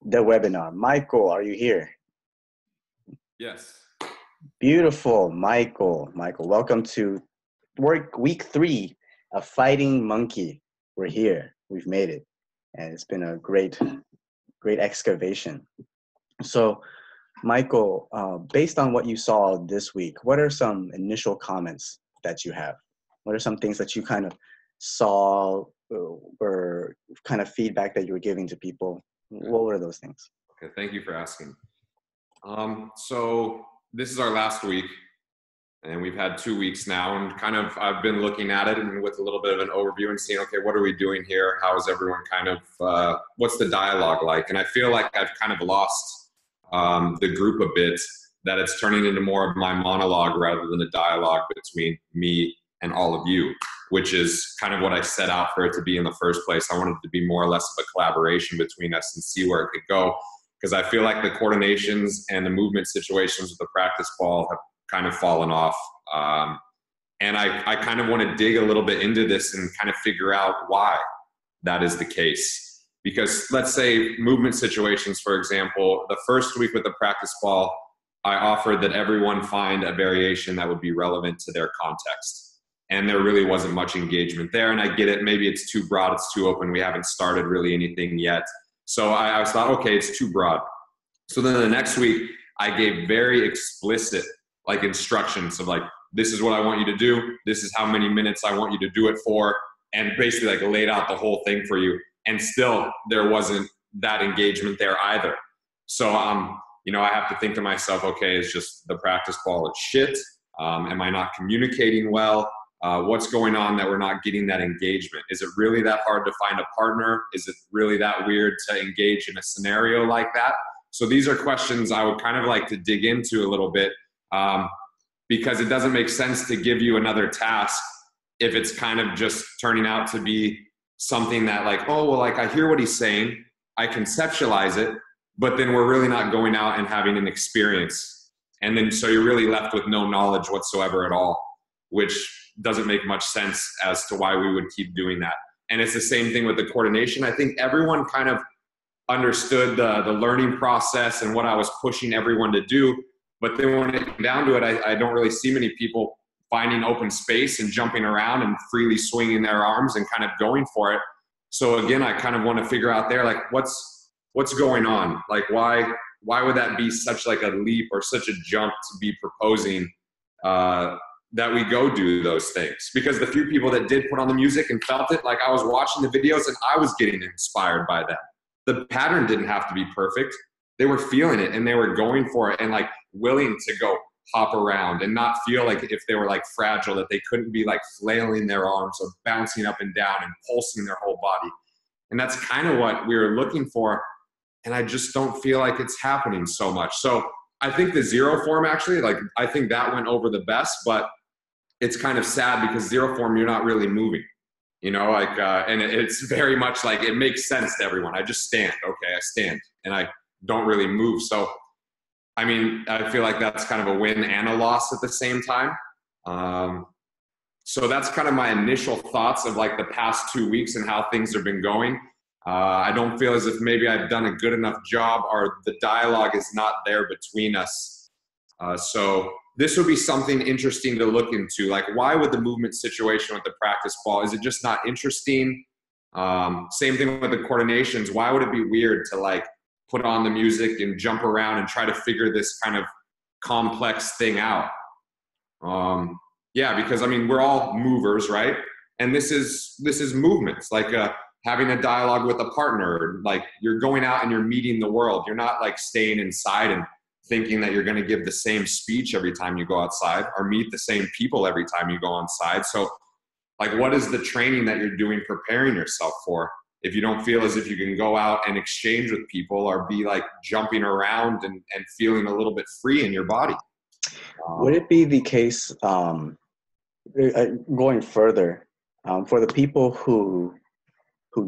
the webinar. Michael, are you here? Yes. Beautiful, Michael. Michael, welcome to week 3 of Fighting Monkey. We're here. We've made it. And it's been a great excavation. So, Michael, based on what you saw this week, what are some initial comments that you have? What are some things that you kind of saw or kind of feedback that you were giving to people? What were those things? Okay, thank you for asking. So this is our last week, and we've had 2 weeks now, and kind of I've been looking at it and with a little bit of an overview and seeing, okay, what are we doing here? How is everyone kind of, what's the dialogue like? And I feel like I've kind of lost the group a bit, that it's turning into more of my monologue rather than a dialogue between me and all of you, which is kind of what I set out for it to be in the first place. I wanted it to be more or less of a collaboration between us and see where it could go. Because I feel like the coordinations and the movement situations with the practice ball have kind of fallen off. And I kind of want to dig a little bit into this and kind of figure out why that is the case. Because let's say movement situations, for example, the first week with the practice ball, I offered that everyone find a variation that would be relevant to their context. And there really wasn't much engagement there. And I get it. Maybe it's too broad. It's too open. We haven't started really anything yet. So I thought, okay, it's too broad. So then the next week, I gave very explicit like instructions of like, this is what I want you to do. This is how many minutes I want you to do it for. And basically like laid out the whole thing for you. And still there wasn't that engagement there either. So, I have to think to myself, okay, it's just the practice ball. It's shit. Am I not communicating well? What's going on that we're not getting that engagement? Is it really that hard to find a partner? Is it really that weird to engage in a scenario like that? So these are questions I would kind of like to dig into a little bit, because it doesn't make sense to give you another task if it's kind of just turning out to be something that like, oh, well, like I hear what he's saying, I conceptualize it, but then we're really not going out and having an experience. And then so you're really left with no knowledge whatsoever at all, which doesn't make much sense as to why we would keep doing that. And it's the same thing with the coordination. I think everyone kind of understood the learning process and what I was pushing everyone to do. But then when it came down to it, I don't really see many people finding open space and jumping around and freely swinging their arms and kind of going for it. So again, I kind of want to figure out there, like, what's going on? Like, why would that be such like a leap or such a jump to be proposing that we go do those things? Because the few people that did put on the music and felt it, like I was watching the videos and I was getting inspired by them. The pattern didn't have to be perfect. They were feeling it and they were going for it and like willing to go hop around and not feel like if they were like fragile, that they couldn't be like flailing their arms or bouncing up and down and pulsing their whole body. And that's kind of what we were looking for. And I just don't feel like it's happening so much. So I think the zero form actually, like I think that went over the best, but it's kind of sad because zero form, you're not really moving, and it's very much like it makes sense to everyone. I just stand. Okay, I stand and I don't really move. So, I mean, I feel like that's kind of a win and a loss at the same time. So that's kind of my initial thoughts of like the past 2 weeks and how things have been going. I don't feel as if maybe I've done a good enough job or the dialogue is not there between us. So this would be something interesting to look into. Like, why would the movement situation with the practice ball, is it just not interesting? Same thing with the coordinations. Why would it be weird to like put on the music and jump around and try to figure this kind of complex thing out? Because I mean, we're all movers, right? And this is movements, like having a dialogue with a partner. Like you're going out and you're meeting the world. You're not like staying inside and thinking that you're going to give the same speech every time you go outside or meet the same people every time you go outside. So like, what is the training that you're doing preparing yourself for if you don't feel as if you can go out and exchange with people or be like jumping around and feeling a little bit free in your body? Would it be the case, going further, for the people who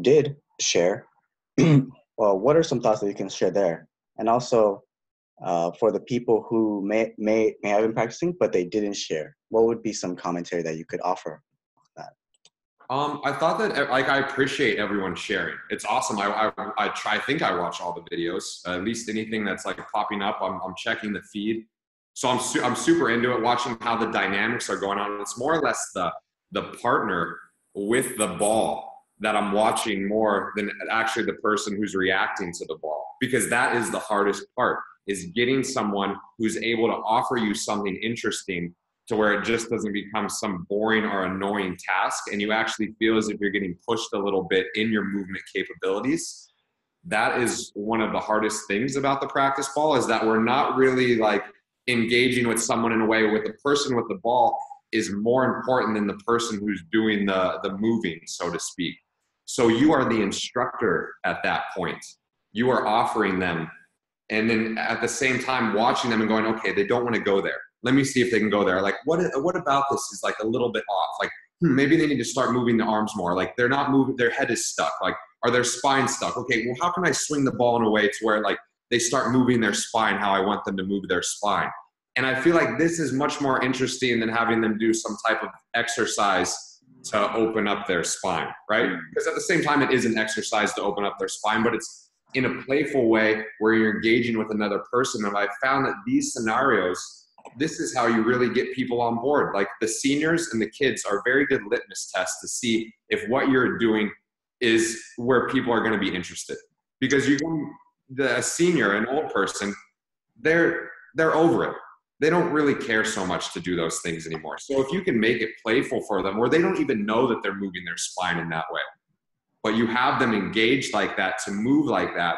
did share, well, what are some thoughts that you can share there? And also, for the people who may have been practicing, but they didn't share, what would be some commentary that you could offer on that? I thought that like I appreciate everyone sharing. It's awesome. I think I watch all the videos, at least anything that's like popping up. I'm checking the feed, so I'm super into it. Watching how the dynamics are going on. It's more or less the partner with the ball that I'm watching more than actually the person who's reacting to the ball, because that is the hardest part, is getting someone who's able to offer you something interesting to where it just doesn't become some boring or annoying task and you actually feel as if you're getting pushed a little bit in your movement capabilities. That is one of the hardest things about the practice ball, is that we're not really like engaging with someone in a way with the person with the ball is more important than the person who's doing the moving, so to speak. So you are the instructor at that point. You are offering them, and then at the same time watching them and going, okay, they don't want to go there. Let me see if they can go there. Like, what about this is like a little bit off? Like, maybe they need to start moving the arms more. Like, they're not moving, their head is stuck. Like, are their spine stuck? Okay, well, how can I swing the ball in a way to where like they start moving their spine how I want them to move their spine? And I feel like this is much more interesting than having them do some type of exercise to open up their spine, right? Because at the same time, it is an exercise to open up their spine, but it's in a playful way where you're engaging with another person. And I found that these scenarios, this is how you really get people on board. Like the seniors and the kids are very good litmus tests to see if what you're doing is where people are going to be interested. Because a senior, an old person, they're over it. They don't really care so much to do those things anymore. So if you can make it playful for them, where they don't even know that they're moving their spine in that way, but you have them engaged like that to move like that,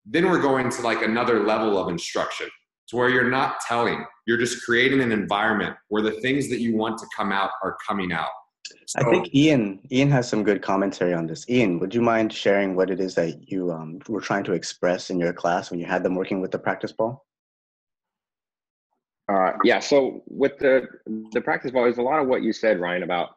then we're going to like another level of instruction, to where you're not telling, you're just creating an environment where the things that you want to come out are coming out. So, I think Ian has some good commentary on this. Ian, would you mind sharing what it is that you were trying to express in your class when you had them working with the practice ball? Yeah, so with the practice ball, there's a lot of what you said, Ryan, about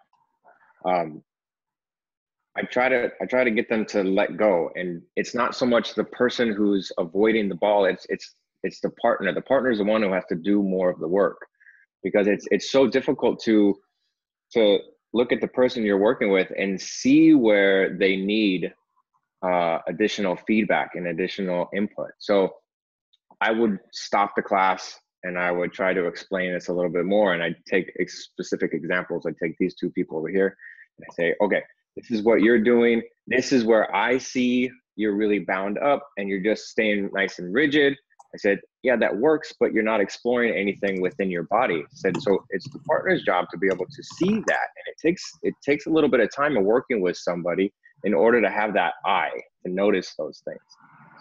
I try to get them to let go, and it's not so much the person who's avoiding the ball, it's the partner. The partner is the one who has to do more of the work, because it's so difficult to look at the person you're working with and see where they need additional feedback and additional input. So I would stop the class and I would try to explain this a little bit more. And I'd take specific examples. I'd take these two people over here and I say, okay, this is what you're doing. This is where I see you're really bound up and you're just staying nice and rigid. I said, yeah, that works, but you're not exploring anything within your body. I said, so it's the partner's job to be able to see that. And it takes a little bit of time of working with somebody in order to have that eye to notice those things.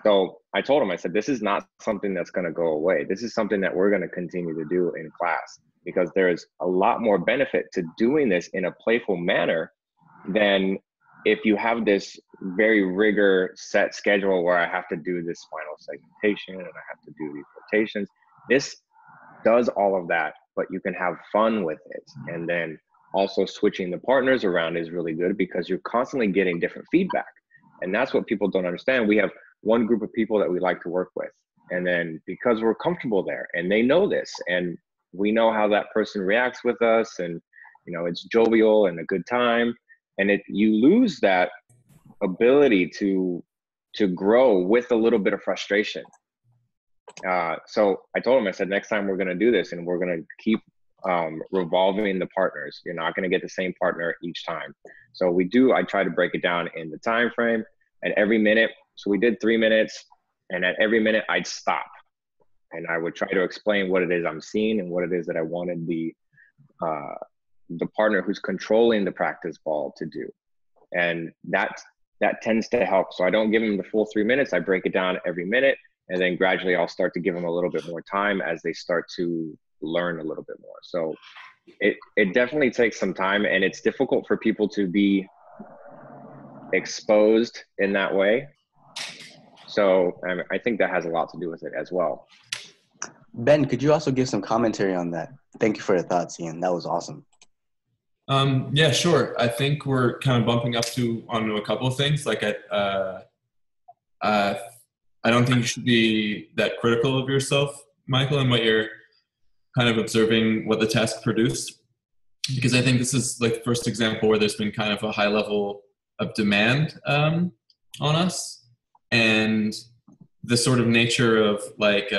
So I told him, I said, this is not something that's going to go away. This is something that we're going to continue to do in class, because there's a lot more benefit to doing this in a playful manner than if you have this very rigor set schedule where I have to do this spinal segmentation and I have to do these rotations. This does all of that, but you can have fun with it. And then also switching the partners around is really good, because you're constantly getting different feedback. And that's what people don't understand. We have one group of people that we like to work with. And then because we're comfortable there and they know this and we know how that person reacts with us, and you know, it's jovial and a good time. And you lose that ability to grow with a little bit of frustration. So I told him, I said, next time we're going to do this and we're going to keep revolving the partners. You're not going to get the same partner each time. So I try to break it down in the time frame and every minute. So we did 3 minutes, and at every minute I'd stop and I would try to explain what it is I'm seeing and what it is that I wanted the partner who's controlling the practice ball to do. And that tends to help. So I don't give them the full 3 minutes. I break it down every minute, and then gradually I'll start to give them a little bit more time as they start to learn a little bit more. So it definitely takes some time, and it's difficult for people to be exposed in that way. So I think that has a lot to do with it as well. Ben, could you also give some commentary on that? Thank you for your thoughts, Ian. That was awesome. Yeah, sure. I think we're kind of bumping up onto a couple of things. Like I don't think you should be that critical of yourself, Michael, and what you're kind of observing what the task produced. because I think this is like the first example where there's been kind of a high level of demand on us, and the sort of nature of like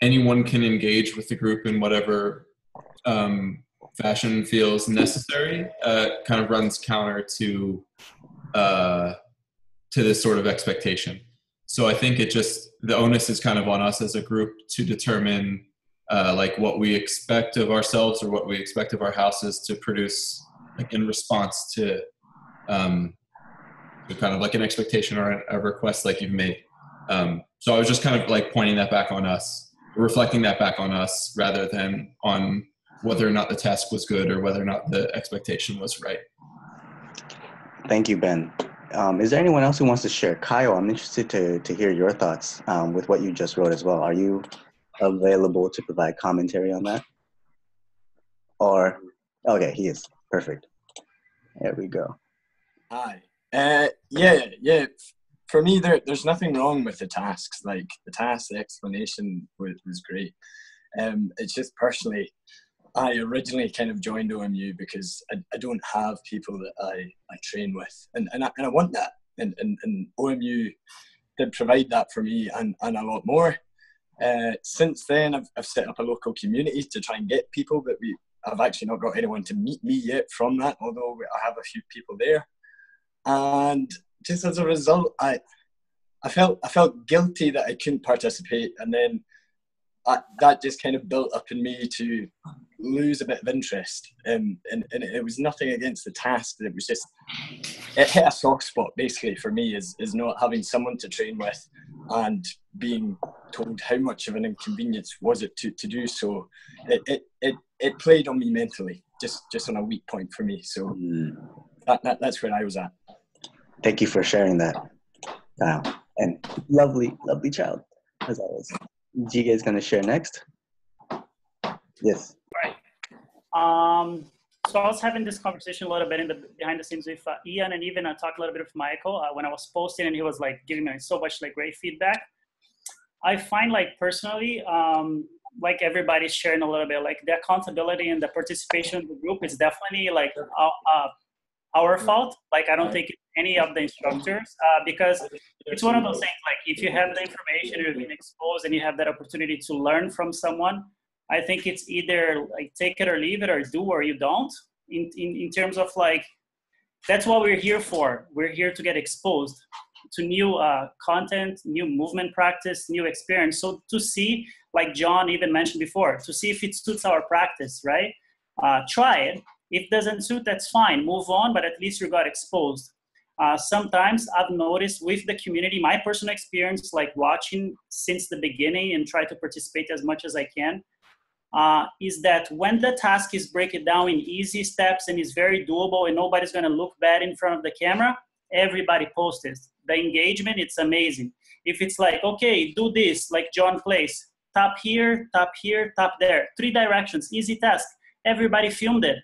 anyone can engage with the group in whatever fashion feels necessary kind of runs counter to this sort of expectation. So I think the onus is kind of on us as a group to determine like what we expect of ourselves or what we expect of our houses to produce, like in response to kind of like an expectation or a request like you've made. So I was just kind of like pointing that back on us, reflecting that back on us, rather than on whether or not the task was good or whether or not the expectation was right. Thank you, Ben. Is there anyone else who wants to share? Kyle, I'm interested to hear your thoughts with what you just wrote as well. Are you available to provide commentary on that? Or, okay, he is. Perfect. There we go. Hi. Yeah. For me, there's nothing wrong with the tasks. Like the explanation was great. It's just personally, I originally kind of joined OMU because I don't have people that I train with, and I want that, and OMU did provide that for me and a lot more. Since then, I've set up a local community to try and get people, but I've actually not got anyone to meet me yet from that, although I have a few people there. And just as a result, I felt guilty that I couldn't participate, and then that just kind of built up in me to lose a bit of interest. And it was nothing against the task. It was just, it hit a soft spot basically for me, is not having someone to train with and being told how much of an inconvenience was it to do so. It played on me mentally, just on a weak point for me. So that's where I was at. Thank you for sharing that. And lovely child, as always. Giga is going to share next. Yes. Right. So I was having this conversation a little bit behind the scenes with Ian, and even I talked a little bit with Michael when I was posting, and he was like giving me so much like great feedback. I find like personally, like everybody's sharing a little bit, like the accountability and the participation in the group is definitely like our fault. Like I don't think it's any of the instructors because it's one of those things, like if you have the information, you've been exposed and you have that opportunity to learn from someone, I think it's either like take it or leave it, or do or you don't, in terms of like, that's what we're here for. We're here to get exposed to new content, new movement practice, new experience. So to see, like John even mentioned before, to see if it suits our practice, right? Try it. If it doesn't suit, that's fine. Move on, but at least you got exposed. Sometimes I've noticed with the community, my personal experience, like watching since the beginning and try to participate as much as I can, is that when the task is break down in easy steps and is very doable and nobody's gonna look bad in front of the camera, everybody posts it. The engagement, it's amazing. If it's like, okay, do this, like John plays, tap here, tap there, 3 directions, easy task. Everybody filmed it.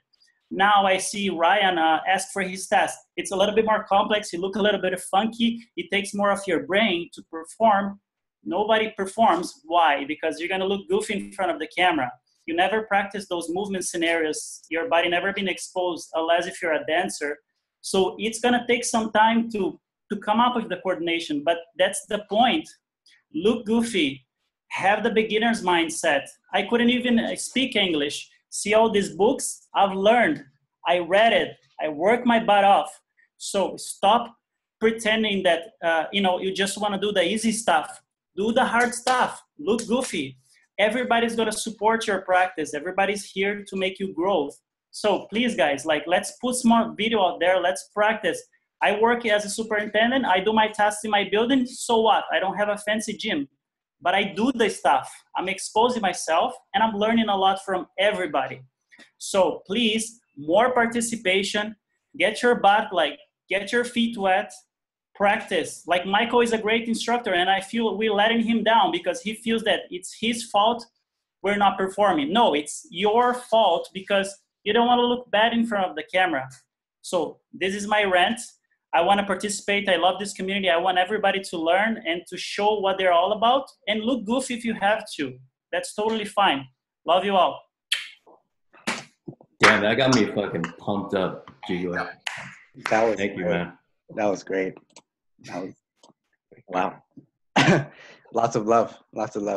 Now I see Ryan ask for his test. It's a little bit more complex. You look a little bit funky. It takes more of your brain to perform. Nobody performs. Why? Because you're going to look goofy in front of the camera. You never practice those movement scenarios. Your body never been exposed unless if you're a dancer. So it's going to take some time to come up with the coordination. But that's the point. Look goofy. Have the beginner's mindset. I couldn't even speak English. See all these books I've learned, I read it, I work my butt off. So stop pretending that, you just want to do the easy stuff. Do the hard stuff, look goofy. Everybody's going to support your practice. Everybody's here to make you grow. So please guys, like let's put more video out there. Let's practice. I work as a superintendent. I do my tasks in my building. So what? I don't have a fancy gym. But I do the stuff. I'm exposing myself and I'm learning a lot from everybody. So please, more participation, get your butt, like get your feet wet, practice. Like Michael is a great instructor and I feel we're letting him down because he feels that it's his fault we're not performing. No, it's your fault because you don't want to look bad in front of the camera. So this is my rant. I want to participate. I love this community. I want everybody to learn and to show what they're all about and look goofy if you have to. That's totally fine. Love you all. Damn, that got me fucking pumped up, Gigo. That was Thank you, great. man. That was great. That was wow. Lots of love,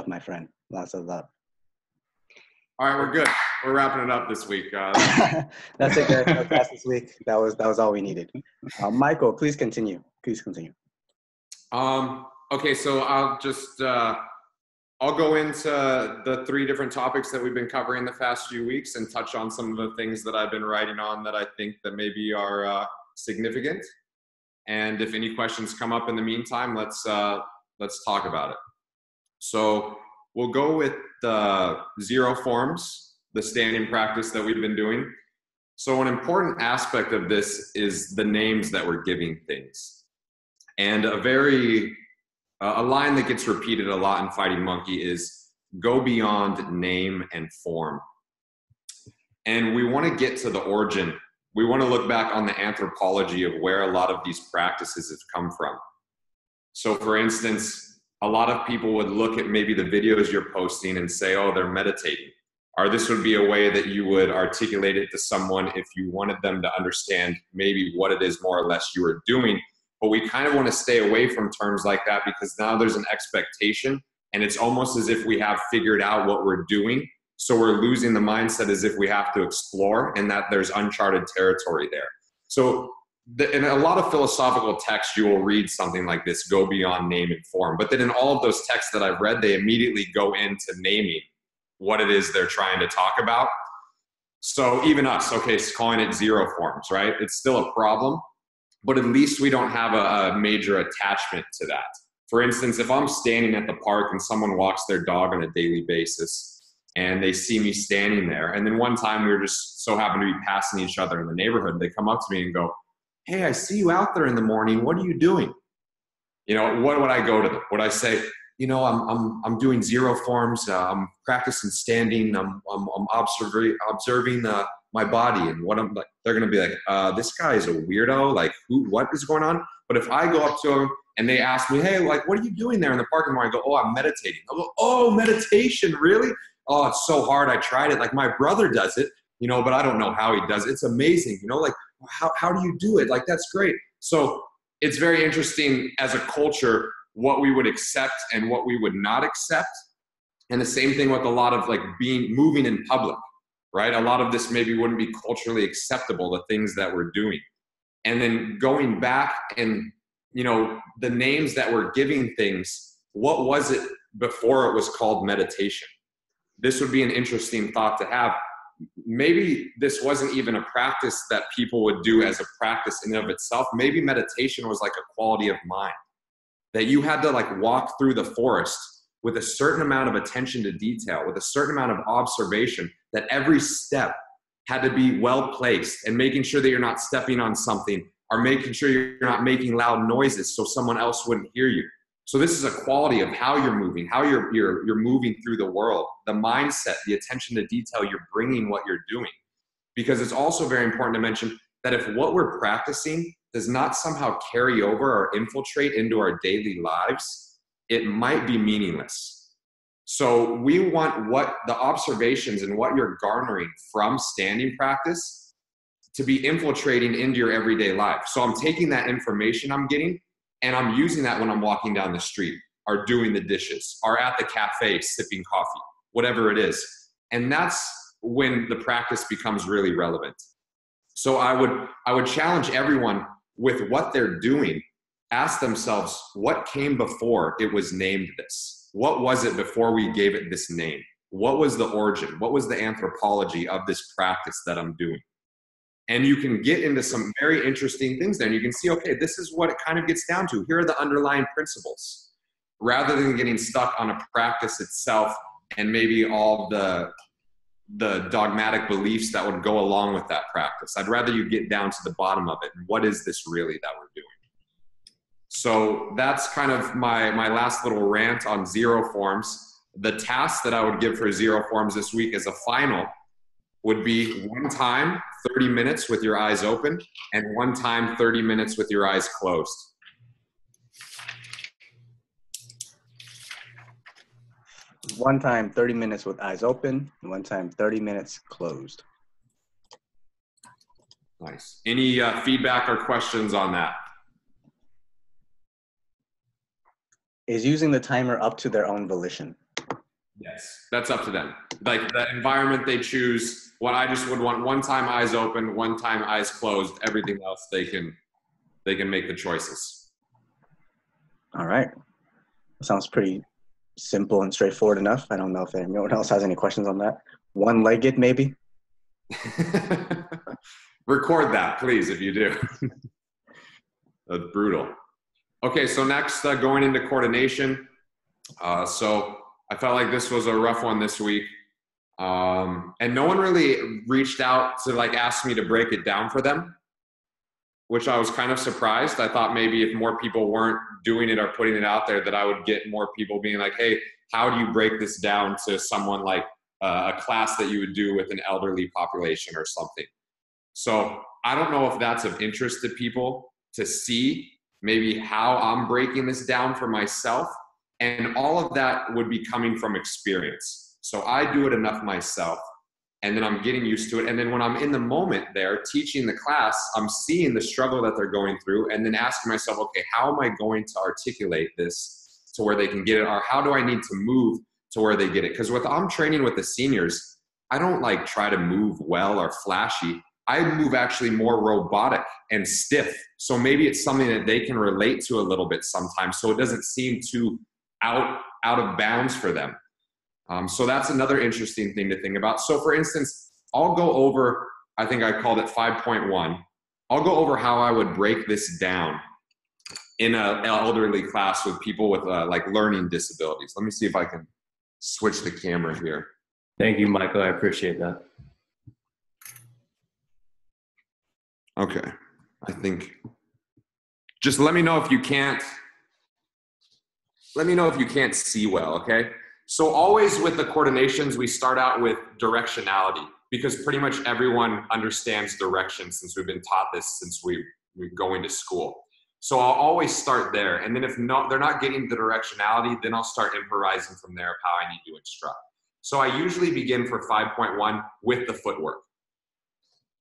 my friend. Lots of love. All right, we're good. We're wrapping it up this week. That's it, guys. No class this week. That was all we needed. Michael, please continue. Please continue. Okay, so I'll go into the 3 different topics that we've been covering the past few weeks and touch on some of the things that I've been writing on that I think that maybe are significant. And if any questions come up in the meantime, let's talk about it. So we'll go with the 0 forms, the standing practice that we've been doing. So an important aspect of this is the names that we're giving things. And a line that gets repeated a lot in Fighting Monkey is go beyond name and form. And we want to get to the origin. We want to look back on the anthropology of where a lot of these practices have come from. So for instance, a lot of people would look at maybe the videos you're posting and say, oh, they're meditating. Or this would be a way that you would articulate it to someone if you wanted them to understand maybe what it is more or less you are doing. But we kind of want to stay away from terms like that because now there's an expectation and it's almost as if we have figured out what we're doing. So we're losing the mindset as if we have to explore and that there's uncharted territory there. So in a lot of philosophical texts, you will read something like this, go beyond name and form. But then in all of those texts that I've read, they immediately go into naming what it is they're trying to talk about. So even us, okay, calling it 0 forms, right? It's still a problem. But at least we don't have a major attachment to that. For instance, if I'm standing at the park and someone walks their dog on a daily basis and they see me standing there, and then one time we were just so happened to be passing each other in the neighborhood, they come up to me and go, hey, I see you out there in the morning. What are you doing? You know, what would I go to them? Would I say, you know, I'm doing 0 forms. I'm practicing standing. I'm observing my body and what I'm like. They're gonna be like, this guy is a weirdo. Like, what is going on? But if I go up to them and they ask me, hey, like, what are you doing there in the parking lot? I go, oh, I'm meditating. I go, oh, meditation, really? Oh, it's so hard. I tried it. Like my brother does it, you know, but I don't know how he does it. It's amazing, you know, like how do you do it? Like, that's great. So it's very interesting as a culture, what we would accept and what we would not accept. And the same thing with a lot of like moving in public, right? A lot of this maybe wouldn't be culturally acceptable, the things that we're doing. And then going back and, you know, the names that we're giving things, what was it before it was called meditation? This would be an interesting thought to have. Maybe this wasn't even a practice that people would do as a practice in and of itself. Maybe meditation was like a quality of mind, that you had to like walk through the forest with a certain amount of attention to detail, with a certain amount of observation, that every step had to be well placed and making sure that you're not stepping on something or making sure you're not making loud noises so someone else wouldn't hear you. So this is a quality of how you're moving, how you're moving through the world, the mindset, the attention to detail you're bringing what you're doing. Because it's also very important to mention that if what we're practicing does not somehow carry over or infiltrate into our daily lives, it might be meaningless. So we want what the observations and what you're garnering from standing practice to be infiltrating into your everyday life. So I'm taking that information I'm getting and I'm using that when I'm walking down the street or doing the dishes or at the cafe sipping coffee, whatever it is. And that's when the practice becomes really relevant. So I would challenge everyone with what they're doing, ask themselves what came before it was named this? What was it before we gave it this name? What was the origin? What was the anthropology of this practice that I'm doing? And you can get into some very interesting things there. And you can see, okay, this is what it kind of gets down to. Here are the underlying principles. Rather than getting stuck on a practice itself and maybe all the dogmatic beliefs that would go along with that practice. I'd rather you get down to the bottom of it. And what is this really that we're doing? So that's kind of my last little rant on 0 forms. The task that I would give for 0 forms this week as a final would be one time 30 minutes with your eyes open and one time 30 minutes with your eyes closed. One time 30 minutes with eyes open, and one time 30 minutes closed. Nice. Any feedback or questions on that? Is using the timer up to their own volition? Yes, that's up to them. Like the environment they choose, what I just would want one time eyes open, one time eyes closed, everything else they can make the choices. All right. Sounds pretty simple and straightforward enough. I don't know if anyone else has any questions on that. One-legged, maybe? Record that, please, if you do. That's brutal. Okay, so next, going into coordination. So I felt like this was a rough one this week. And no one really reached out to like ask me to break it down for them, which I was kind of surprised. I thought maybe if more people weren't doing it or putting it out there, that I would get more people being like, hey, how do you break this down to someone like a class that you would do with an elderly population or something? So I don't know if that's of interest to people to see maybe how I'm breaking this down for myself. And all of that would be coming from experience. So I do it enough myself, and then I'm getting used to it. And then when I'm in the moment there teaching the class, I'm seeing the struggle that they're going through and then asking myself, okay, how am I going to articulate this to where they can get it? Or how do I need to move to where they get it? Because I'm training with the seniors, I don't like try to move well or flashy. I move actually more robotic and stiff. So maybe it's something that they can relate to a little bit sometimes, so it doesn't seem too out of bounds for them. So that's another interesting thing to think about. So for instance, I'll go over, I think I called it 5.1. I'll go over how I would break this down in an elderly class with people with like learning disabilities. Let me see if I can switch the camera here. Thank you, Michael. I appreciate that. Okay. I think, just let me know if you can't see well, okay? So always with the coordinations, we start out with directionality, because pretty much everyone understands direction since we've been taught this since we go into school. So I'll always start there. And then if they're not getting the directionality, then I'll start improvising from there of how I need to instruct. So I usually begin for 5.1 with the footwork.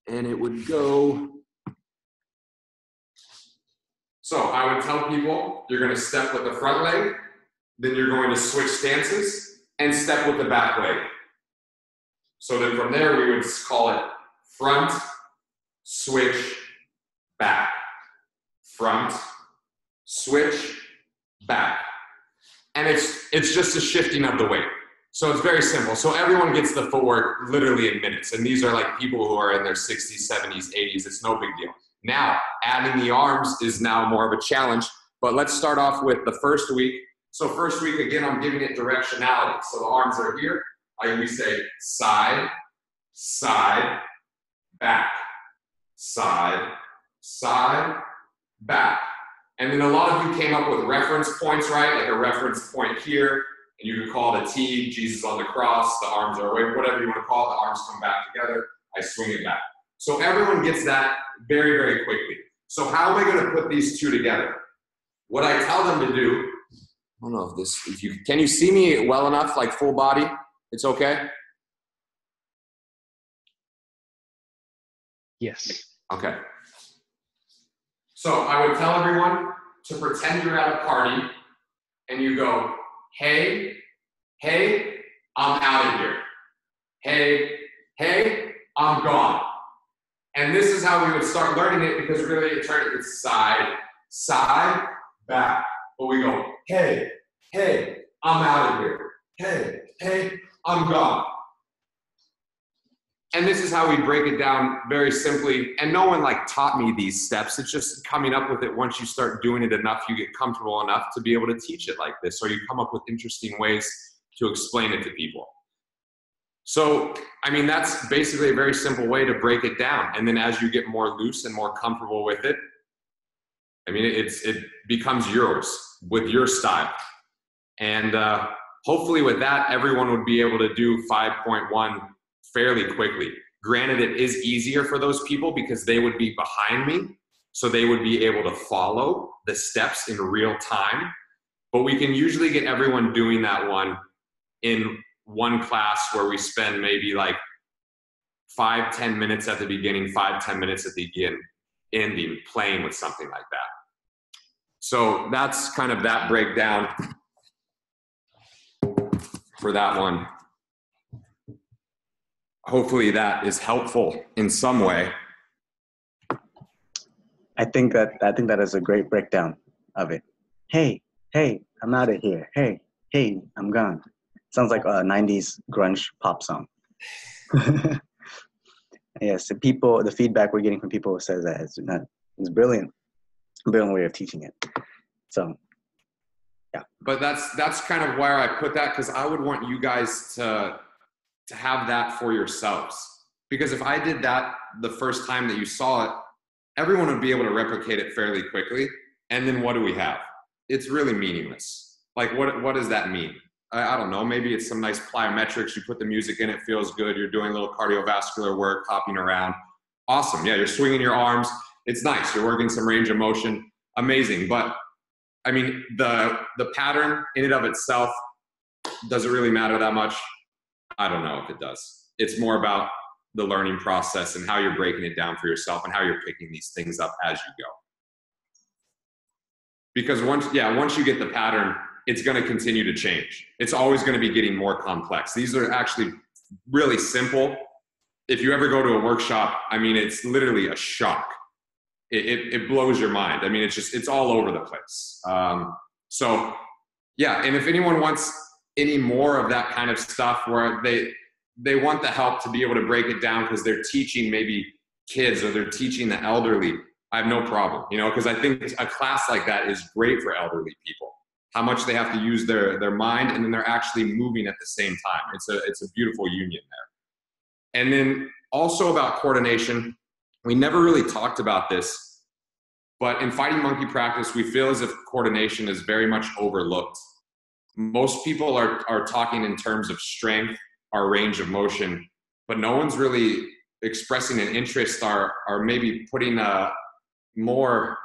And it would go, so I would tell people, you're gonna step with the front leg, then you're going to switch stances and step with the back leg. So then from there, we would call it front, switch, back. Front, switch, back. And it's just a shifting of the weight. So it's very simple. So everyone gets the footwork literally in minutes. And these are like people who are in their 60s, 70s, 80s. It's no big deal. Now, adding the arms is now more of a challenge. But let's start off with the first week. So first week, again, I'm giving it directionality. So the arms are here. We say side, side, back, side, side, back. And then a lot of you came up with reference points, right? Like a reference point here, and you could call it a T, Jesus on the cross, the arms are away, whatever you want to call it, the arms come back together, I swing it back. So everyone gets that very, very quickly. So how am I going to put these two together? What I tell them to do, I don't know if can you see me well enough, like full body? It's okay? Yes. Okay. So I would tell everyone to pretend you're at a party and you go, hey, hey, I'm out of here. Hey, hey, I'm gone. And this is how we would start learning it, because really it's side, side, back. But we go, hey, hey, I'm out of here. Hey, hey, I'm gone. And this is how we break it down very simply. And no one like taught me these steps. It's just coming up with it. Once you start doing it enough, you get comfortable enough to be able to teach it like this, or you come up with interesting ways to explain it to people. So, I mean, that's basically a very simple way to break it down. And then as you get more loose and more comfortable with it, I mean, it becomes yours with your style. And hopefully with that, everyone would be able to do 5.1 fairly quickly. Granted, it is easier for those people because they would be behind me, so they would be able to follow the steps in real time. But we can usually get everyone doing that one in one class where we spend maybe like 5-10 minutes at the beginning, 5-10 minutes at the ending, playing with something like that. So that's kind of that breakdown for that one. Hopefully that is helpful in some way. I think that is a great breakdown of it. Hey, I'm out of here. Hey, I'm gone. Sounds like a 90s grunge pop song. Yes, the feedback we're getting from people who says that it's brilliant way of teaching it. So, yeah. But that's kind of where I put that, because I would want you guys to have that for yourselves. Because if I did that the first time that you saw it, everyone would be able to replicate it fairly quickly. And then what do we have? It's really meaningless. Like, what does that mean? I don't know. Maybe it's some nice plyometrics. You put the music in, it feels good. You're doing a little cardiovascular work, hopping around. Awesome. Yeah, you're swinging your arms. It's nice. You're working some range of motion. Amazing. But I mean, the pattern in and of itself, does it really matter that much? I don't know if it does. It's more about the learning process and how you're breaking it down for yourself and how you're picking these things up as you go. Because once you get the pattern, it's going to continue to change. It's always going to be getting more complex. These are actually really simple. If you ever go to a workshop, I mean, it's literally a shock. It blows your mind. I mean, it's all over the place. So yeah, and if anyone wants any more of that kind of stuff where they want the help to be able to break it down because they're teaching maybe kids or they're teaching the elderly, I have no problem, because I think a class like that is great for elderly people. How much they have to use their mind, and then they're actually moving at the same time. It's a beautiful union there. And then also about coordination, we never really talked about this, but in fighting monkey practice, we feel as if coordination is very much overlooked. Most people are talking in terms of strength, our range of motion, but no one's really expressing an interest or maybe putting a more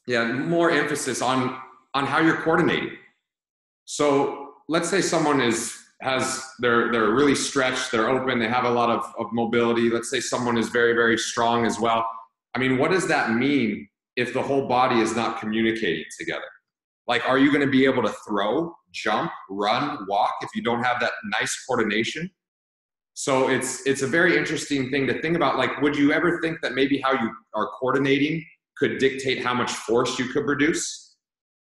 emphasis on how you're coordinating. So let's say someone they're really stretched, they're open, they have a lot of mobility. Let's say someone is very, very strong as well. I mean, what does that mean if the whole body is not communicating together? Like, are you going to be able to throw, jump, run, walk if you don't have that nice coordination? So it's a very interesting thing to think about. Like, would you ever think that maybe how you are coordinating could dictate how much force you could produce?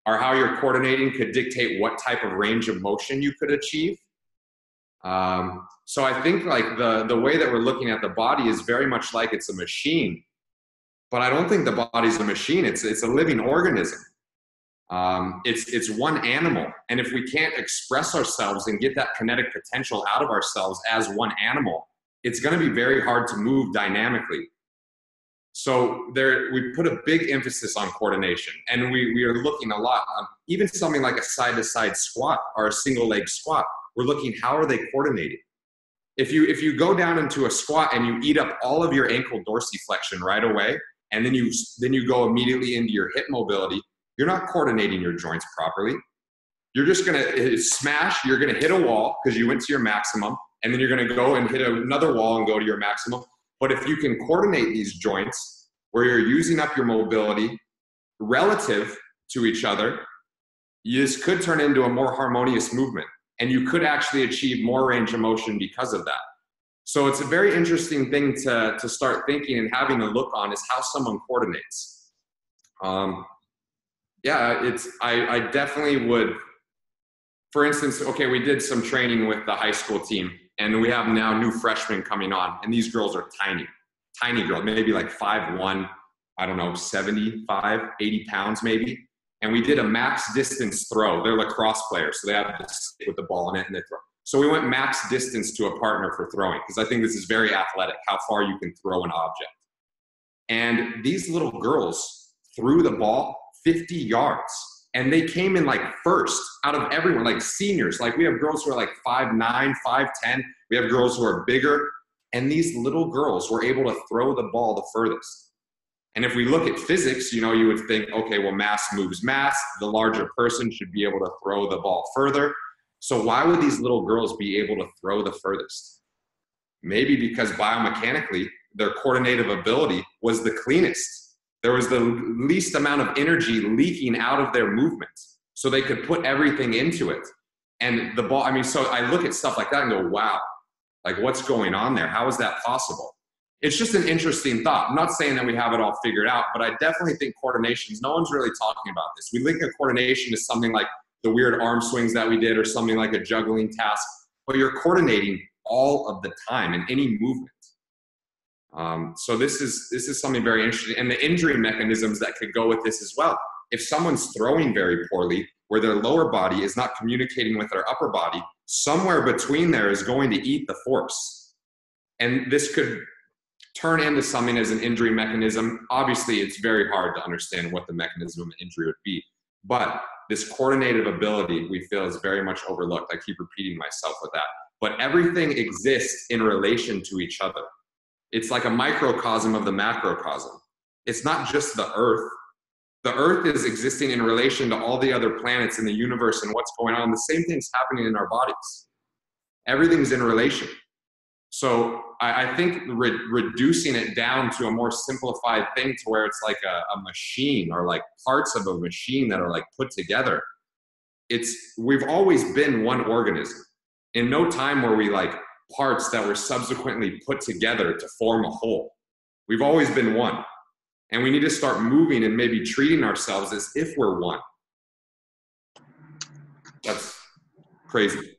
Or how you're coordinating could dictate what type of range of motion you could achieve? So I think like the way that we're looking at the body is very much like it's a machine. But I don't think the body's a machine. It's a living organism. It's one animal. And if we can't express ourselves and get that kinetic potential out of ourselves as one animal, it's going to be very hard to move dynamically. So we put a big emphasis on coordination, and we are looking a lot on even something like a side-to-side squat or a single leg squat. We're looking, how are they coordinated? If you go down into a squat and you eat up all of your ankle dorsiflexion right away, and then you go immediately into your hip mobility, you're not coordinating your joints properly. You're just gonna smash, you're gonna hit a wall because you went to your maximum, and then you're gonna go and hit another wall and go to your maximum. But if you can coordinate these joints where you're using up your mobility relative to each other, this could turn into a more harmonious movement, and you could actually achieve more range of motion because of that. So it's a very interesting thing to start thinking and having a look on, is how someone coordinates. I definitely would, for instance, okay, we did some training with the high school team, and we have now new freshmen coming on, and these girls are tiny girls, maybe like 5'1", I don't know, 75, 80 pounds maybe. And we did a max distance throw. They're lacrosse players, so they have to stick with the ball in it and they throw. So we went max distance to a partner for throwing, because I think this is very athletic, how far you can throw an object. And these little girls threw the ball 50 yards. And they came in like first out of everyone, like seniors. Like, we have girls who are like 5'9", 5'10". We have girls who are bigger. And these little girls were able to throw the ball the furthest. And if we look at physics, you would think, okay, well, mass moves mass. The larger person should be able to throw the ball further. So why would these little girls be able to throw the furthest? Maybe because biomechanically, their coordinative ability was the cleanest. There was the least amount of energy leaking out of their movement, so they could put everything into it. And the ball, I mean, so I look at stuff like that and go, wow, like what's going on there? How is that possible? It's just an interesting thought. I'm not saying that we have it all figured out, but I definitely think coordinations, no one's really talking about this. We link a coordination to something like the weird arm swings that we did or something like a juggling task, but you're coordinating all of the time in any movement. So this is something very interesting, and the injury mechanisms that could go with this as well. If someone's throwing very poorly, where their lower body is not communicating with their upper body, somewhere between there is going to eat the force. And this could turn into something as an injury mechanism. Obviously, it's very hard to understand what the mechanism of injury would be, but this coordinative ability we feel is very much overlooked. I keep repeating myself with that, but everything exists in relation to each other. It's like a microcosm of the macrocosm. It's not just the Earth. The Earth is existing in relation to all the other planets in the universe and what's going on. The same thing's happening in our bodies. Everything's in relation. So I think reducing it down to a more simplified thing to where it's like a machine, or like parts of a machine that are like put together. We've always been one organism. In no time were we like parts that were subsequently put together to form a whole. We've always been one. And we need to start moving and maybe treating ourselves as if we're one. That's crazy.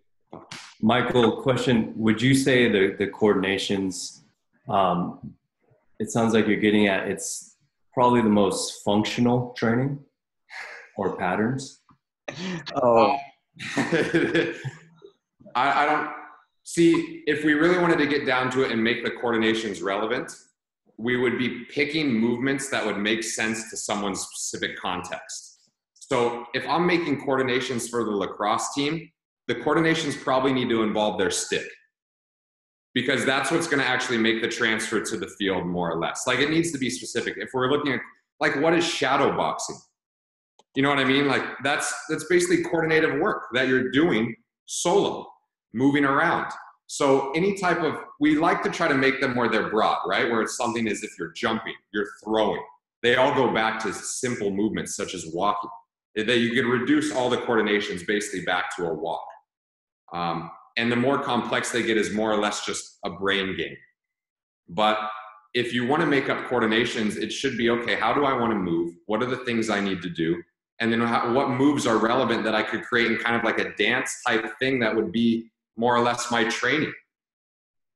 Michael, question, would you say the coordinations, it sounds like you're getting at, it's probably the most functional training or patterns? Oh, I don't see, if we really wanted to get down to it and make the coordinations relevant, we would be picking movements that would make sense to someone's specific context. So if I'm making coordinations for the lacrosse team, the coordinations probably need to involve their stick, because that's what's going to actually make the transfer to the field more or less. Like, it needs to be specific. If we're looking at, like, what is shadow boxing? You know what I mean? Like, that's basically coordinative work that you're doing solo, moving around. So any type of, we like to try to make them where they're broad, right? Where it's something as if you're jumping, you're throwing. They all go back to simple movements such as walking. That you can reduce all the coordinations basically back to a walk. And the more complex they get is more or less just a brain game. But if you want to make up coordinations, it should be, okay, how do I want to move? What are the things I need to do? And then what moves are relevant that I could create in kind of like a dance type thing that would be more or less my training.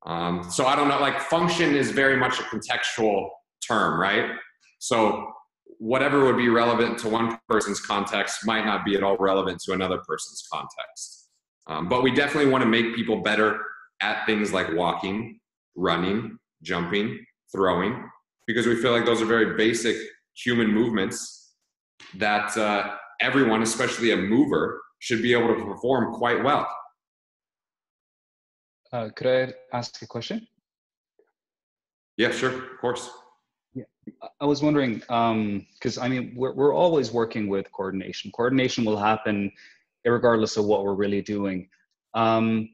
So I don't know, like, function is very much a contextual term, right? So whatever would be relevant to one person's context might not be at all relevant to another person's context. But we definitely want to make people better at things like walking, running, jumping, throwing, because we feel like those are very basic human movements that everyone, especially a mover, should be able to perform quite well. Could I ask a question? Yeah, sure, of course. Yeah, I was wondering, because I mean, we're always working with coordination. Coordination will happen regardless of what we're really doing. And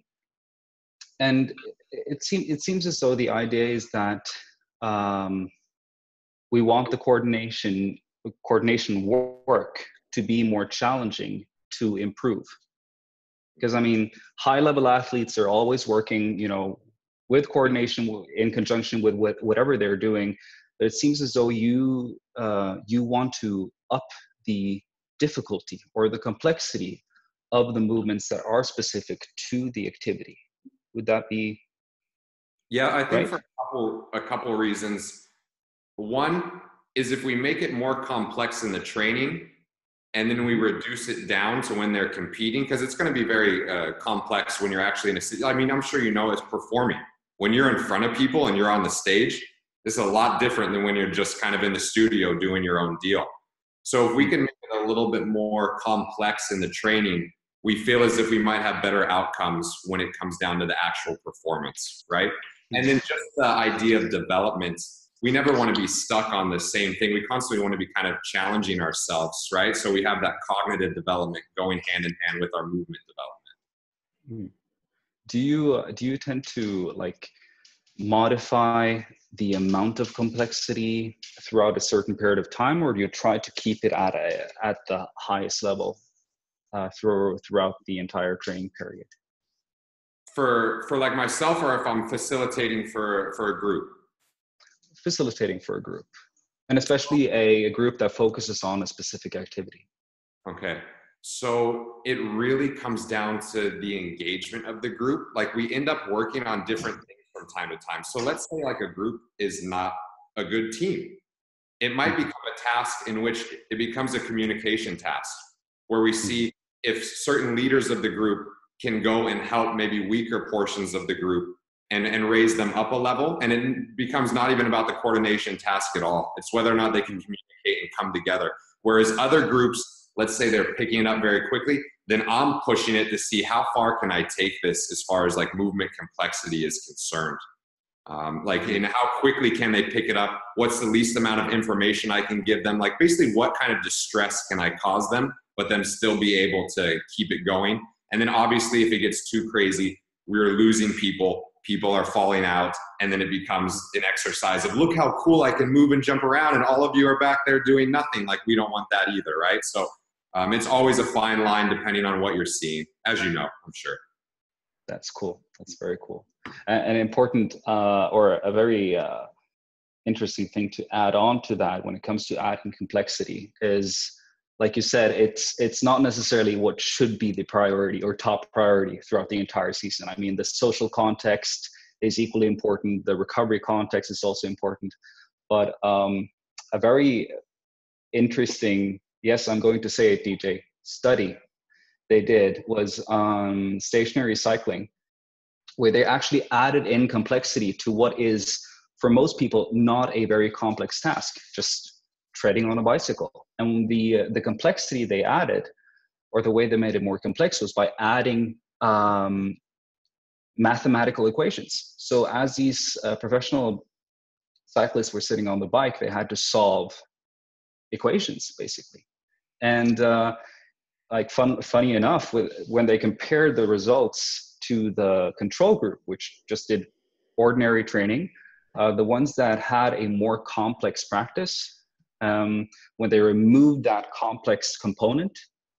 it seems as though the idea is that we want the coordination work to be more challenging to improve. Because I mean, high-level athletes are always working, you know, with coordination in conjunction with whatever they're doing. But it seems as though you want to up the difficulty or the complexity of the movements that are specific to the activity. Would that be? Yeah, I think right? for a couple reasons. One is if we make it more complex in the training, and then we reduce it down to when they're competing, because it's going to be very complex when you're actually in a, I mean, I'm sure you know, it's performing. When you're in front of people and you're on the stage, it's a lot different than when you're just kind of in the studio doing your own deal. So if we can make it a little bit more complex in the training, we feel as if we might have better outcomes when it comes down to the actual performance, right? And then just the idea of development, we never want to be stuck on the same thing. We constantly want to be kind of challenging ourselves, right? So we have that cognitive development going hand in hand with our movement development. Do you tend to like modify the amount of complexity throughout a certain period of time, or do you try to keep it at the highest level throughout the entire training period? For like myself, or if I'm facilitating for a group? Facilitating for a group, and especially a group that focuses on a specific activity. Okay. So it really comes down to the engagement of the group. Like we end up working on different things from time to time. So let's say like a group is not a good team. It might become a task in which it becomes a communication task where we see if certain leaders of the group can go and help maybe weaker portions of the group and raise them up a level. And it becomes not even about the coordination task at all. It's whether or not they can communicate and come together. Whereas other groups, let's say they're picking it up very quickly, then I'm pushing it to see how far can I take this as far as like movement complexity is concerned. Like in how quickly can they pick it up? What's the least amount of information I can give them? Like basically what kind of distress can I cause them, but then still be able to keep it going? And then obviously if it gets too crazy, we're losing people are falling out, and then it becomes an exercise of look how cool I can move and jump around and all of you are back there doing nothing. Like we don't want that either, right? So it's always a fine line depending on what you're seeing, as you know, I'm sure. That's cool. That's very cool. An important or a very interesting thing to add on to that when it comes to adding complexity is, like you said, it's not necessarily what should be the priority or top priority throughout the entire season. I mean, the social context is equally important. The recovery context is also important. But a very interesting, yes, I'm going to say it, DJ, study they did was on stationary cycling, where they actually added in complexity to what is, for most people, not a very complex task, just treading on a bicycle. And the complexity they added, or the way they made it more complex, was by adding mathematical equations. So as these professional cyclists were sitting on the bike, they had to solve equations, basically. And like funny enough, when they compared the results to the control group, which just did ordinary training, the ones that had a more complex practice, when they removed that complex component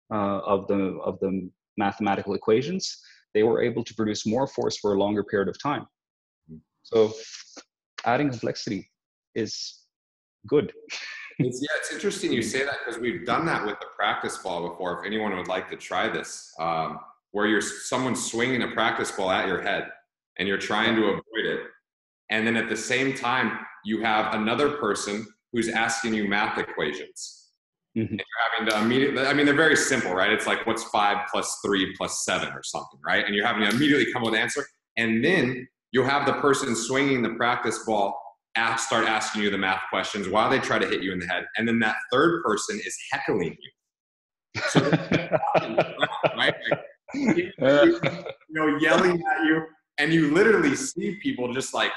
of the mathematical equations, they were able to produce more force for a longer period of time. So adding complexity is good. It's interesting you say that, because we've done that with the practice ball before. If anyone would like to try this, where someone's swinging a practice ball at your head and you're trying to avoid it. And then at the same time, you have another person who's asking you math equations. Mm-hmm. And you're having to immediately, I mean, they're very simple, right? It's like, what's 5 + 3 + 7 or something, right? And you're having to immediately come with an answer. And then you'll have the person swinging the practice ball start asking you the math questions while they try to hit you in the head. And then that third person is heckling you. So, right? Like, yelling at you. And you literally see people just like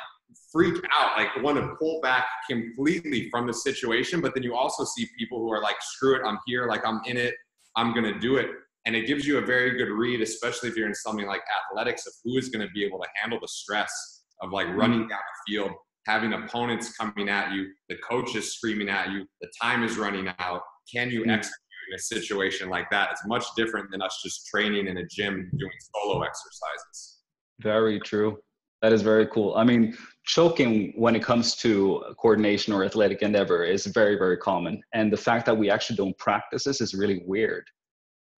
freak out, like want to pull back completely from the situation. But then you also see people who are like, screw it, I'm here, like I'm in it, I'm going to do it. And it gives you a very good read, especially if you're in something like athletics, of who is going to be able to handle the stress of like running down the field, having opponents coming at you, the coach is screaming at you, the time is running out. Can you execute in a situation like that? It's much different than us just training in a gym doing solo exercises. Very true. That is very cool. I mean, choking when it comes to coordination or athletic endeavor is very, very common. And the fact that we actually don't practice this is really weird.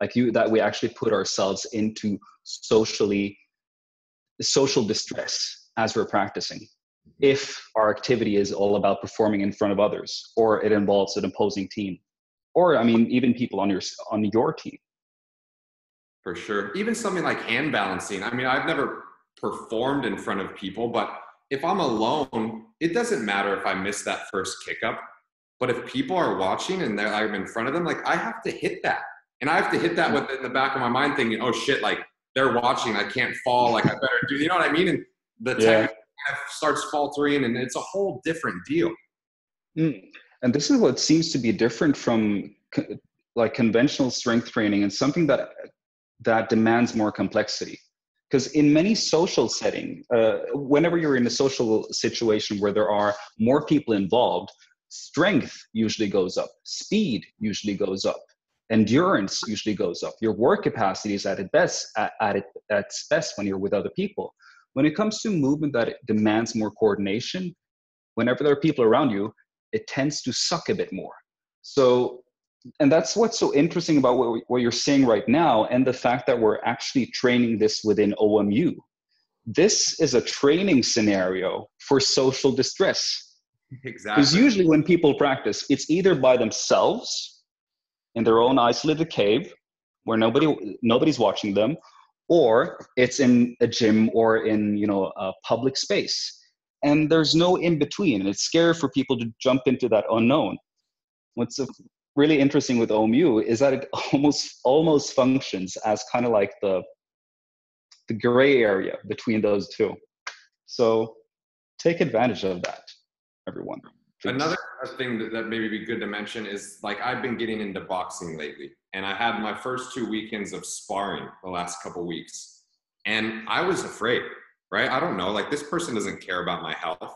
Like that we actually put ourselves into social distress as we're practicing, if our activity is all about performing in front of others, or it involves an opposing team, or I mean, even people on your team. For sure. Even something like hand balancing. I mean, I've never performed in front of people, but if I'm alone, it doesn't matter if I miss that first kick up. But if people are watching and I'm in front of them, like I have to hit that. And I have to hit that with in the back of my mind thinking, oh shit, like they're watching, I can't fall, like I better do, you know what I mean? And the technique kind of starts faltering, and it's a whole different deal. And this is what seems to be different from like conventional strength training, and something that demands more complexity. Because in many social setting, whenever you're in a social situation where there are more people involved, strength usually goes up, speed usually goes up, endurance usually goes up. Your work capacity is at its best when you're with other people. When it comes to movement that demands more coordination, whenever there are people around you, it tends to suck a bit more. So, and that's what's so interesting about what you're saying right now, and the fact that we're actually training this within OMU. This is a training scenario for social distress. Exactly. Because usually when people practice, it's either by themselves in their own isolated cave where nobody's watching them, or it's in a gym or in a public space. And there's no in between. And it's scary for people to jump into that unknown. What's really interesting with OMU is that it almost functions as kind of like the gray area between those two. So take advantage of that, everyone. Please. Another thing that maybe be good to mention is, like, I've been getting into boxing lately, and I had my first 2 weekends of sparring the last couple weeks, and I was afraid, right? I don't know, like, this person doesn't care about my health.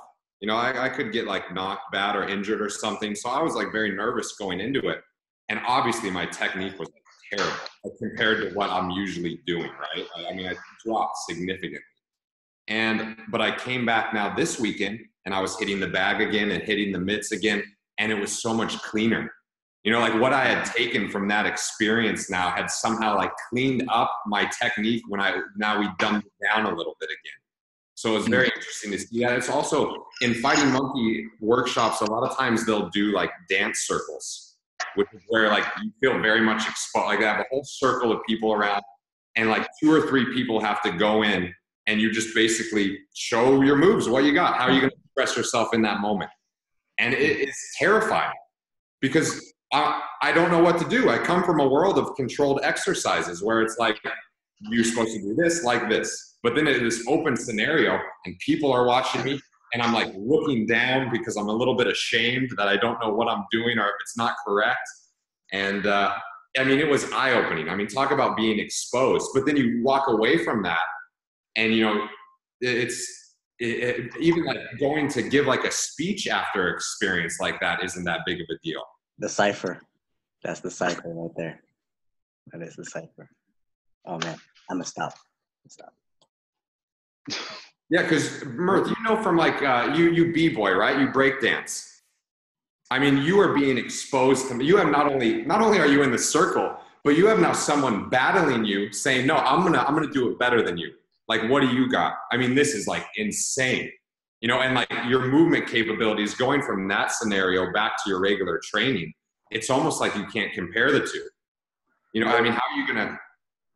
I could get like knocked bad or injured or something. So I was like very nervous going into it. And obviously my technique was terrible compared to what I'm usually doing, right? I mean, I dropped significantly. But I came back now this weekend and I was hitting the bag again and hitting the mitts again. And it was so much cleaner. Like what I had taken from that experience now had somehow like cleaned up my technique when we dumbed it down a little bit again. So it's very interesting to see that. It's also in Fighting Monkey workshops, a lot of times they'll do like dance circles, which is where like you feel very much exposed. Like they have a whole circle of people around and like 2 or 3 people have to go in and you just basically show your moves, what you got, how are you going to express yourself in that moment. And it's terrifying because I don't know what to do. I come from a world of controlled exercises where it's like, you're supposed to do this like this. But then it's this open scenario and people are watching me and I'm like looking down because I'm a little bit ashamed that I don't know what I'm doing or if it's not correct. And I mean, it was eye-opening. I mean, talk about being exposed. But then you walk away from that and, it's even like going to give like a speech after an experience like that isn't that big of a deal. The cipher. That's the cipher right there. That is the cipher. Oh, man. I'm going to stop. Yeah, because Mirth, from like you b-boy, right? You break dance. I mean, you are being exposed to. You have not only are you in the circle, but you have now someone battling you, saying, "No, I'm gonna do it better than you." Like, what do you got? I mean, this is like insane, and like your movement capabilities going from that scenario back to your regular training. It's almost like you can't compare the two. I mean, how are you gonna?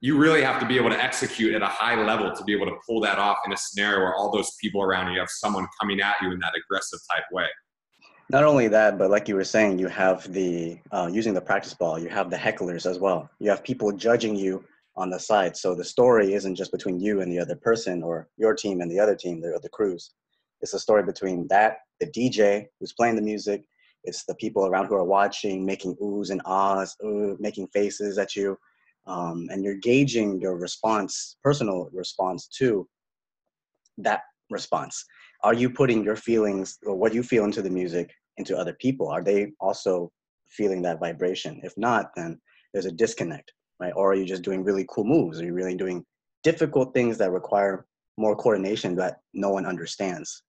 You really have to be able to execute at a high level to be able to pull that off in a scenario where all those people around you have someone coming at you in that aggressive type way. Not only that, but like you were saying, you have the, using the practice ball, you have the hecklers as well. You have people judging you on the side. So the story isn't just between you and the other person or your team and the other team, the other crews. It's a story between the DJ who's playing the music. It's the people around who are watching, making oohs and ahs, making faces at you. And you're gauging your personal response to that response. Are you putting your feelings or what you feel into the music into other people? Are they also feeling that vibration? If not, then there's a disconnect, right? Or are you just doing really cool moves? Are you really doing difficult things that require more coordination that no one understands?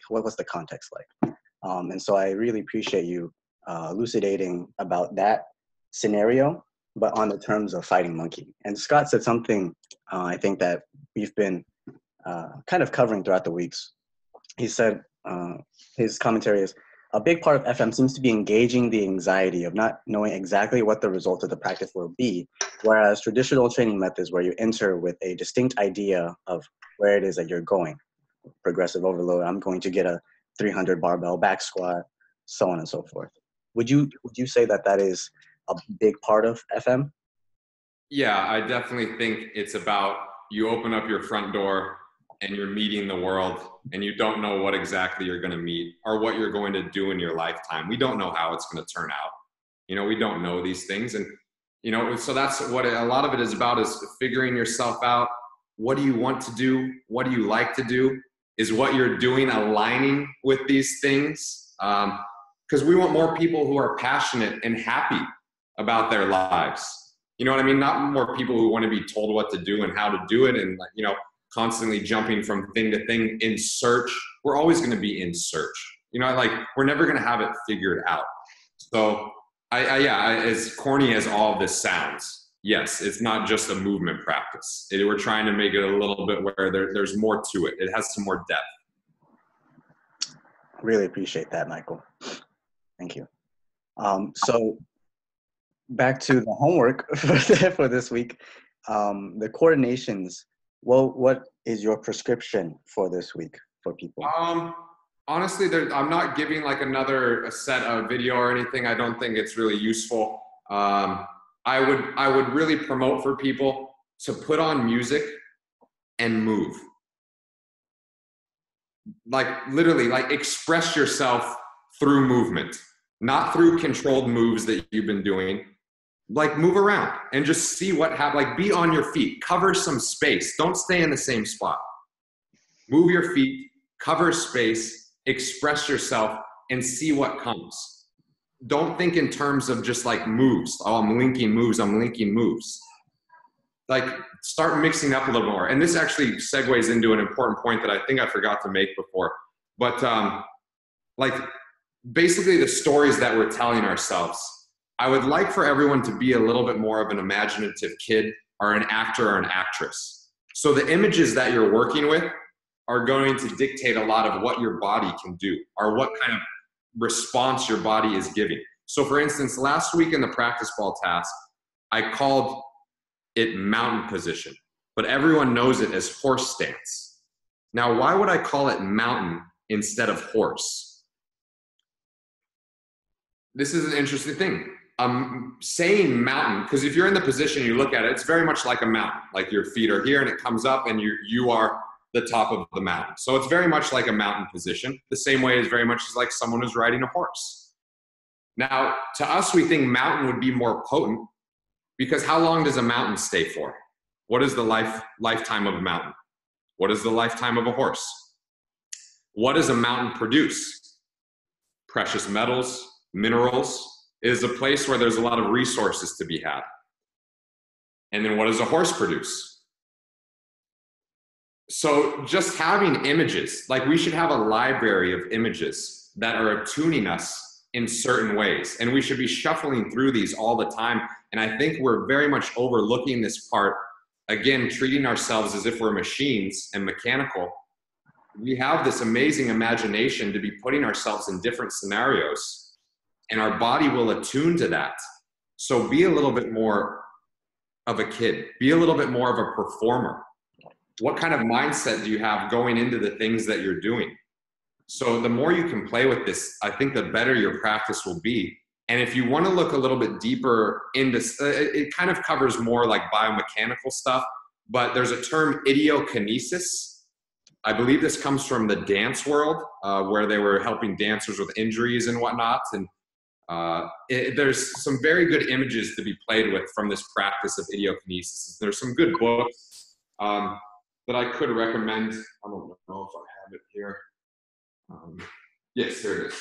What's the context like? And so I really appreciate you elucidating about that scenario, but on the terms of Fighting Monkey. And Scott said something I think that we've been kind of covering throughout the weeks. He said, his commentary is, a big part of FM seems to be engaging the anxiety of not knowing exactly what the result of the practice will be, whereas traditional training methods where you enter with a distinct idea of where it is that you're going, progressive overload, I'm going to get a 300 barbell back squat, so on and so forth. Would you say that is a big part of FM? Yeah, I definitely think it's about you open up your front door and you're meeting the world and you don't know what exactly you're going to meet or what you're going to do in your lifetime. We don't know how it's going to turn out. We don't know these things. And, so that's what a lot of it is about, is figuring yourself out, what do you want to do? What do you like to do? Is what you're doing aligning with these things? Because we want more people who are passionate and happy about their lives. You know what I mean? Not more people who want to be told what to do and how to do it and, you know, constantly jumping from thing to thing in search. We're always going to be in search. You know, like we're never going to have it figured out. So as corny as all of this sounds, yes, it's not just a movement practice. We're trying to make it a little bit where there's more to it. It has some more depth. Really appreciate that, Michael. Thank you. So back to the homework for this week. The coordinations. Well, what is your prescription for this week for people? Honestly, I'm not giving like a set of video or anything. I don't think it's really useful. I would really promote for people to put on music and move. Like literally, like express yourself through movement, not through controlled moves that you've been doing. Like move around and just see what happens. Like be on your feet, cover some space. Don't stay in the same spot. Move your feet, cover space, express yourself, and see what comes. Don't think in terms of just like moves. Oh, I'm linking moves. Like start mixing up a little more. And this actually segues into an important point that I think I forgot to make before. But like basically the stories that we're telling ourselves, I would like for everyone to be a little bit more of an imaginative kid or an actor or an actress. So the images that you're working with are going to dictate a lot of what your body can do or what kind of response your body is giving. So for instance, last week in the practice ball task, I called it mountain position, but everyone knows it as horse stance. Now, why would I call it mountain instead of horse? This is an interesting thing. Saying mountain, because if you're in the position, you look at it, it's very much like a mountain. Like your feet are here and it comes up and you are the top of the mountain. So it's very much like a mountain position. The same way as very much as like someone who's riding a horse. Now, to us, we think mountain would be more potent because how long does a mountain stay for? What is the lifetime of a mountain? What is the lifetime of a horse? What does a mountain produce? Precious metals, minerals. It is a place where there's a lot of resources to be had. And then what does a horse produce? So just having images, like we should have a library of images that are attuning us in certain ways. And we should be shuffling through these all the time. And I think we're very much overlooking this part. Again, treating ourselves as if we're machines and mechanical. We have this amazing imagination to be putting ourselves in different scenarios. And our body will attune to that. So be a little bit more of a kid. Be a little bit more of a performer. What kind of mindset do you have going into the things that you're doing? So the more you can play with this, I think the better your practice will be. And if you want to look a little bit deeper into, it kind of covers more like biomechanical stuff, but there's a term idiokinesis. I believe this comes from the dance world, where they were helping dancers with injuries and whatnot. And there's some very good images to be played with from this practice of idiokinesis. There's some good books that I could recommend. I don't know if I have it here. Yes, there it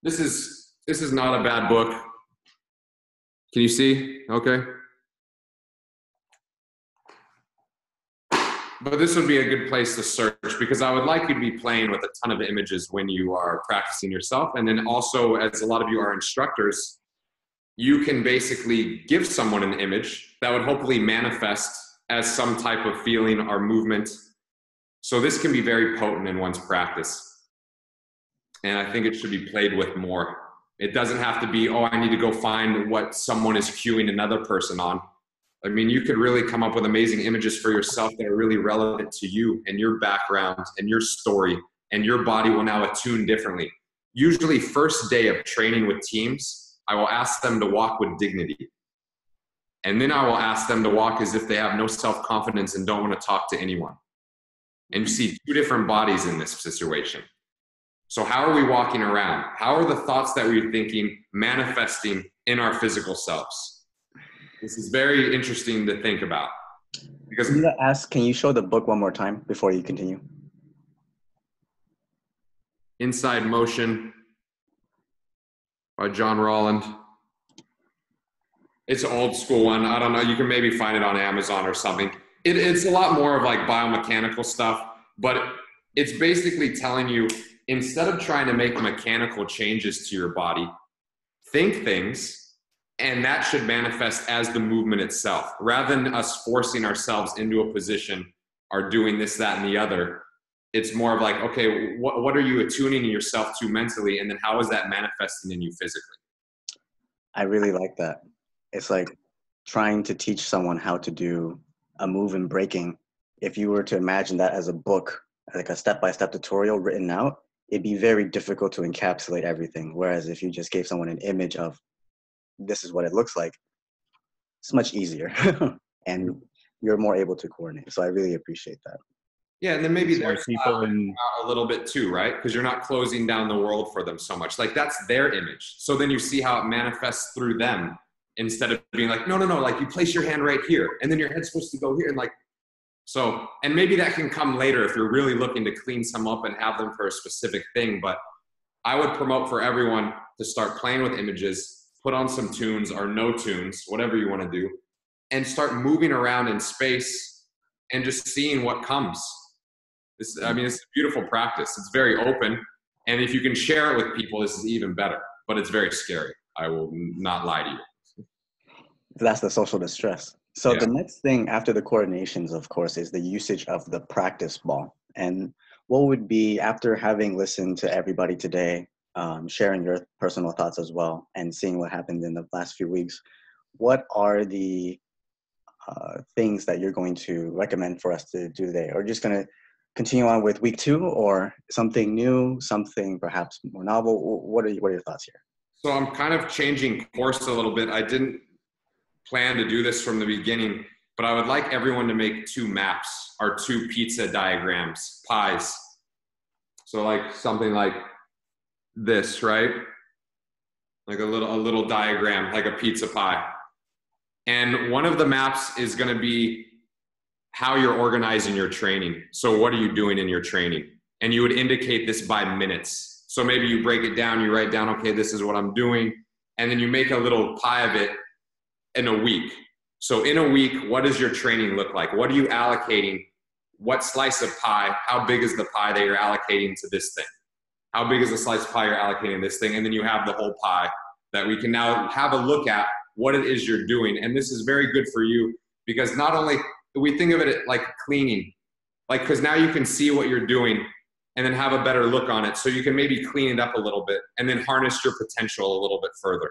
is. This is not a bad book. Can you see? Okay. But this would be a good place to search because I would like you to be playing with a ton of images when you are practicing yourself. And then also, as a lot of you are instructors, you can basically give someone an image that would hopefully manifest as some type of feeling or movement. So this can be very potent in one's practice. And I think it should be played with more. It doesn't have to be, oh, I need to go find what someone is cueing another person on. I mean, you could really come up with amazing images for yourself that are really relevant to you and your background and your story, and your body will now attune differently. Usually first day of training with teams, I will ask them to walk with dignity. And then I will ask them to walk as if they have no self-confidence and don't want to talk to anyone. And you see two different bodies in this situation. So how are we walking around? How are the thoughts that we're thinking manifesting in our physical selves? This is very interesting to think about. Because can you show the book one more time before you continue? Inside Motion by John Rolland. It's an old school one. I don't know. You can maybe find it on Amazon or something. It's a lot more of like biomechanical stuff, but it's basically telling you, instead of trying to make mechanical changes to your body, think things, and that should manifest as the movement itself, rather than us forcing ourselves into a position or doing this, that, and the other. It's more of like, okay, what are you attuning yourself to mentally, and then how is that manifesting in you physically? I really like that. It's like trying to teach someone how to do a move in breaking. If you were to imagine that as a book, like a step-by-step tutorial written out, it'd be very difficult to encapsulate everything. Whereas if you just gave someone an image of this is what it looks like, it's much easier and you're more able to coordinate. So I really appreciate that. Yeah, and then maybe There's people in a little bit too, right? Because you're not closing down the world for them so much. Like that's their image. So then you see how it manifests through them, instead of being like, no, like you place your hand right here and then your head's supposed to go here. And like, so, and maybe that can come later if you're really looking to clean some up and have them for a specific thing. But I would promote for everyone to start playing with images, put on some tunes or no tunes, whatever you want to do, and start moving around in space and just seeing what comes. It's a beautiful practice. It's very open. And if you can share it with people, this is even better, but it's very scary. I will not lie to you. That's the social distress. So the next thing after the coordinations, of course, is the usage of the practice ball. And what would be, after having listened to everybody today, sharing your personal thoughts as well, and seeing what happened in the last few weeks, what are the things that you're going to recommend for us to do today? Or just going to continue on with week 2, or something new, something perhaps more novel? What are your thoughts here? So I'm kind of changing course a little bit. I didn't plan to do this from the beginning, but I would like everyone to make 2 maps or 2 pizza diagrams, pies. So like something like this, right? Like a little diagram, like a pizza pie. And one of the maps is going to be how you're organizing your training. So what are you doing in your training? And you would indicate this by minutes. So maybe you break it down, you write down, okay, this is what I'm doing. And then you make a little pie of it in a week. So in a week, what does your training look like? What are you allocating? What slice of pie? How big is the pie that you're allocating to this thing? How big is the slice of pie you're allocating this thing? And then you have the whole pie that we can now have a look at what it is you're doing. And this is very good for you, because not only do we think of it like cleaning, like, because now you can see what you're doing and then have a better look on it. So you can maybe clean it up a little bit and then harness your potential a little bit further.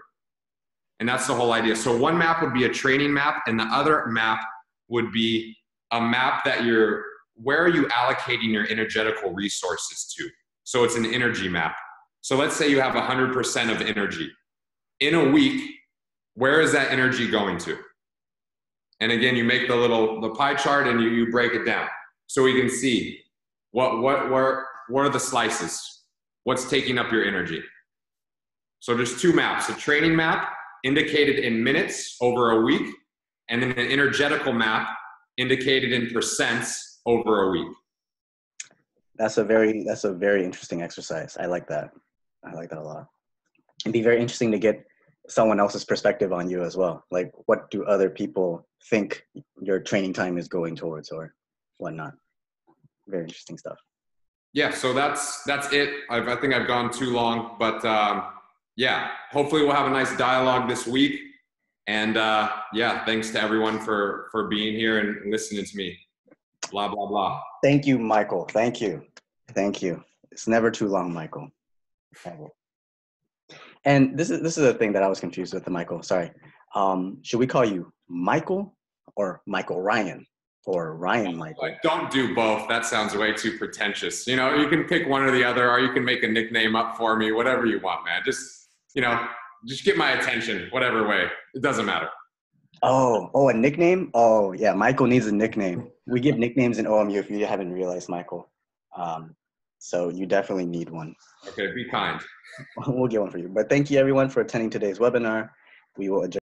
And that's the whole idea. So one map would be a training map, and the other map would be a map that where are you allocating your energetical resources to? So it's an energy map. So let's say you have 100% of energy. In a week, where is that energy going to? And again, you make the pie chart and you break it down. So we can see what are the slices? What's taking up your energy? So there's 2 maps, a training map indicated in minutes over a week, and then an energetical map indicated in percents over a week. That's a very interesting exercise. I like that. I like that a lot. It'd be very interesting to get someone else's perspective on you as well. Like, what do other people think your training time is going towards or whatnot? Very interesting stuff. Yeah, so that's it. I think I've gone too long, but yeah, hopefully we'll have a nice dialogue this week. And yeah, thanks to everyone for being here and listening to me. Blah, blah, blah. Thank you, Michael. Thank you. It's never too long, Michael. And this is a thing that I was confused with, Michael. Sorry. Should we call you Michael or Michael Ryan or Ryan Michael? Don't do both. That sounds way too pretentious. You know, you can pick one or the other, or you can make a nickname up for me, whatever you want, man. Just get my attention, whatever way. It doesn't matter. Oh, a nickname? Oh, yeah, Michael needs a nickname. We give nicknames in OMU if you haven't realized, Michael. So you definitely need one. Okay, be kind. We'll get one for you. But thank you, everyone, for attending today's webinar. We will adjourn.